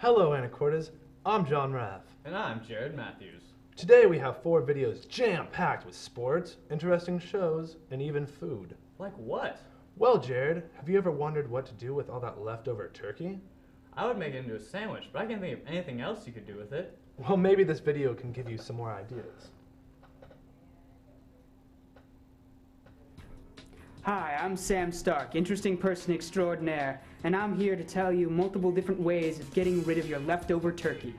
Hello, Anacortas. I'm John Rath. And I'm Jared Matthews. Today we have 4 videos jam-packed with sports, interesting shows, and even food. Like what? Well, Jared, have you ever wondered what to do with all that leftover turkey? I would make it into a sandwich, but I can't think of anything else you could do with it. Well, maybe this video can give you some more ideas. Hi, I'm Sam Stark, interesting person extraordinaire, and I'm here to tell you multiple different ways of getting rid of your leftover turkey.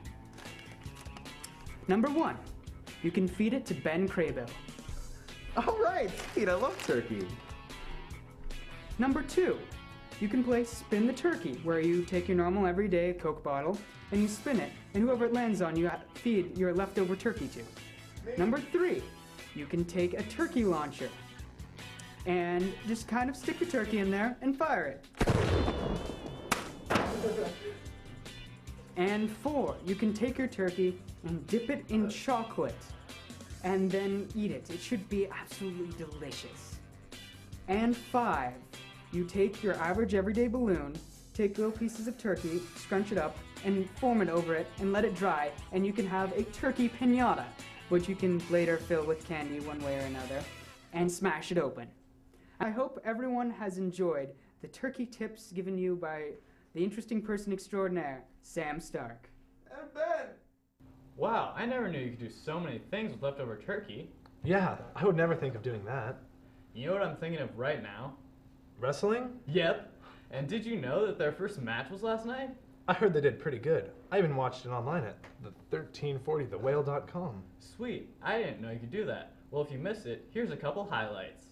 Number 1, you can feed it to Ben Craybill. All right, sweet, I love turkey. Number 2, you can play Spin the Turkey, where you take your normal everyday Coke bottle and you spin it, and whoever it lands on, you feed your leftover turkey to. Number 3, you can take a turkey launcher and just kind of stick your turkey in there and fire it. And 4, you can take your turkey and dip it in chocolate and then eat it. It should be absolutely delicious. And 5, you take your average everyday balloon, take little pieces of turkey, scrunch it up, and form it over it and let it dry, and you can have a turkey piñata, which you can later fill with candy one way or another, and smash it open. I hope everyone has enjoyed the turkey tips given you by the interesting person extraordinaire, Sam Stark. And Ben! Wow, I never knew you could do so many things with leftover turkey. Yeah, I would never think of doing that. You know what I'm thinking of right now? Wrestling? Yep. And did you know that their first match was last night? I heard they did pretty good. I even watched it online at the 1340thewhale.com. Sweet, I didn't know you could do that. Well, if you missed it, here's a couple highlights.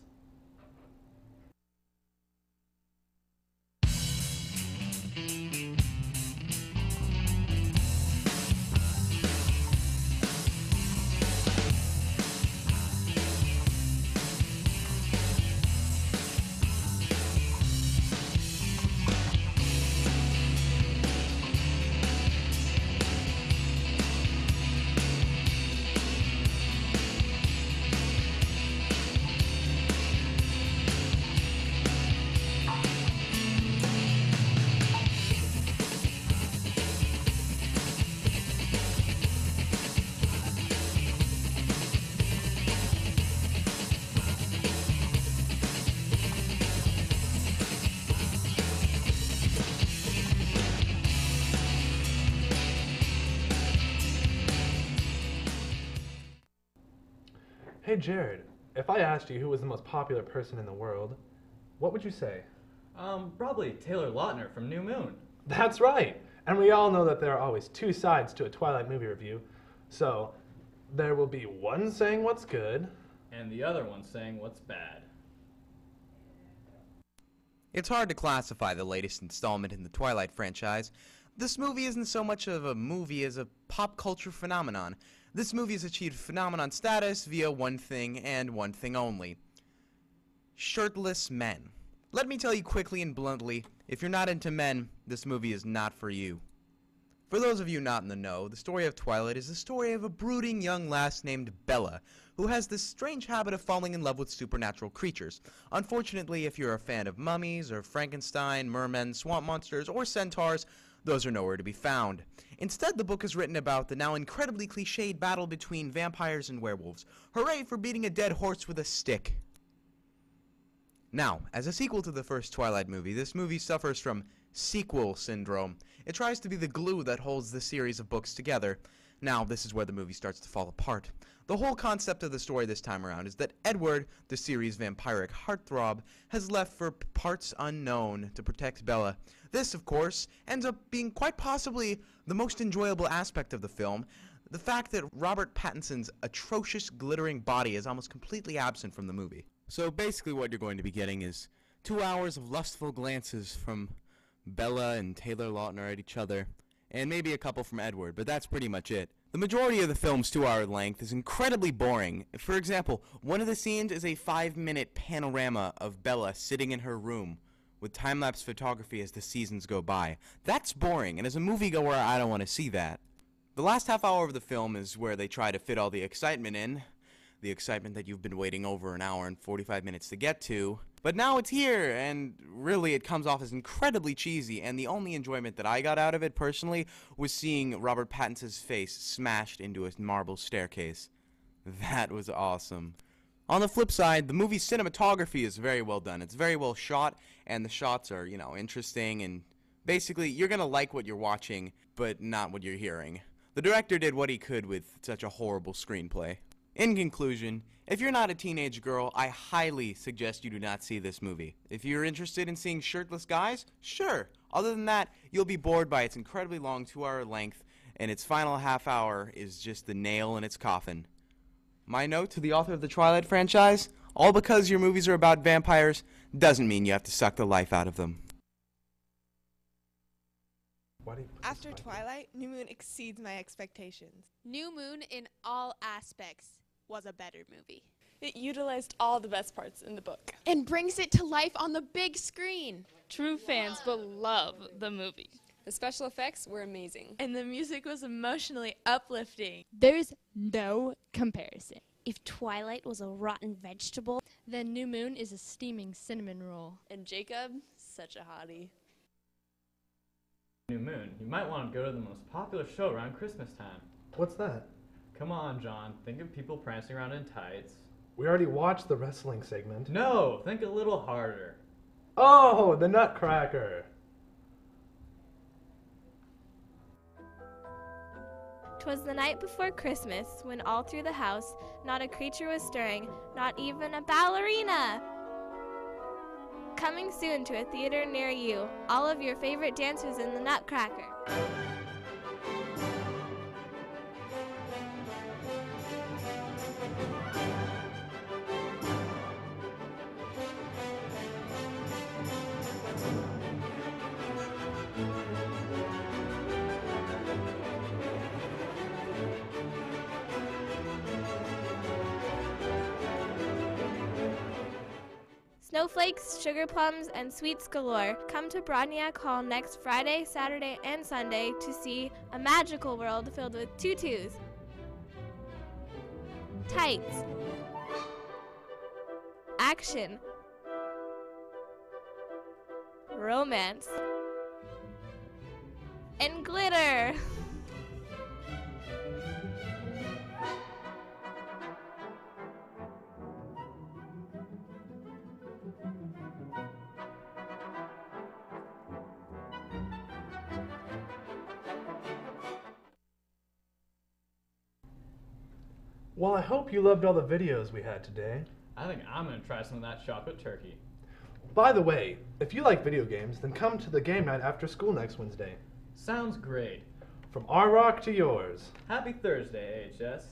Hey Jared, if I asked you who was the most popular person in the world, what would you say? Probably Taylor Lautner from New Moon. That's right! And we all know that there are always 2 sides to a Twilight movie review, so there will be one saying what's good, And the other one saying what's bad. It's hard to classify the latest installment in the Twilight franchise. This movie isn't so much of a movie as a pop culture phenomenon. This movie has achieved phenomenon status via one thing and one thing only: shirtless men. Let me tell you quickly and bluntly, if you're not into men, this movie is not for you. For those of you not in the know, the story of Twilight is the story of a brooding young lass named Bella, who has this strange habit of falling in love with supernatural creatures. Unfortunately, if you're a fan of mummies, or Frankenstein, mermen, swamp monsters, or centaurs, those are nowhere to be found. Instead, the book is written about the now incredibly cliched battle between vampires and werewolves. Hooray for beating a dead horse with a stick! Now, as a sequel to the first Twilight movie, this movie suffers from sequel syndrome. It tries to be the glue that holds the series of books together. Now, this is where the movie starts to fall apart. The whole concept of the story this time around is that Edward, the series' vampiric heartthrob, has left for parts unknown to protect Bella. This, of course, ends up being quite possibly the most enjoyable aspect of the film. The fact that Robert Pattinson's atrocious glittering body is almost completely absent from the movie. So basically what you're going to be getting is 2 hours of lustful glances from Bella and Taylor Lautner at each other, and maybe a couple from Edward, but that's pretty much it. The majority of the film's 2-hour length is incredibly boring. For example, one of the scenes is a 5-minute panorama of Bella sitting in her room with time-lapse photography as the seasons go by. That's boring, and as a moviegoer, I don't want to see that. The last half hour of the film is where they try to fit all the excitement in. the excitement that you've been waiting over an hour and 45 minutes to get to. But now it's here, and really it comes off as incredibly cheesy, and the only enjoyment that I got out of it personally was seeing Robert Pattinson's face smashed into a marble staircase. That was awesome. On the flip side, the movie's cinematography is very well done. It's very well shot, and the shots are, interesting, and basically, you're gonna like what you're watching, but not what you're hearing. The director did what he could with such a horrible screenplay. In conclusion, if you're not a teenage girl, I highly suggest you do not see this movie. If you're interested in seeing shirtless guys, sure. Other than that, you'll be bored by its incredibly long 2-hour length, and its final half hour is just the nail in its coffin. My note to the author of the Twilight franchise, all because your movies are about vampires doesn't mean you have to suck the life out of them. After Twilight, New Moon exceeds my expectations. New Moon, in all aspects, was a better movie. It utilized all the best parts in the book. And brings it to life on the big screen. True fans will love the movie. The special effects were amazing. And the music was emotionally uplifting. There's no comparison. If Twilight was a rotten vegetable, then New Moon is a steaming cinnamon roll. And Jacob, such a hottie. New Moon, you might want to go to the most popular show around Christmas time. What's that? Come on, John. Think of people prancing around in tights. We already watched the wrestling segment. No, think a little harder. Oh, the Nutcracker. 'Twas the night before Christmas, when all through the house not a creature was stirring, not even a ballerina. Coming soon to a theater near you, all of your favorite dancers in the Nutcracker. Snowflakes, sugar plums, and sweets galore. Come to Broadniak Hall next Friday, Saturday, and Sunday to see a magical world filled with tutus, tights, action, romance, and glitter. Well, I hope you loved all the videos we had today. I think I'm going to try some of that chocolate turkey. By the way, if you like video games, then come to the game night after school next Wednesday. Sounds great. From our rock to yours. Happy Thursday, AHS.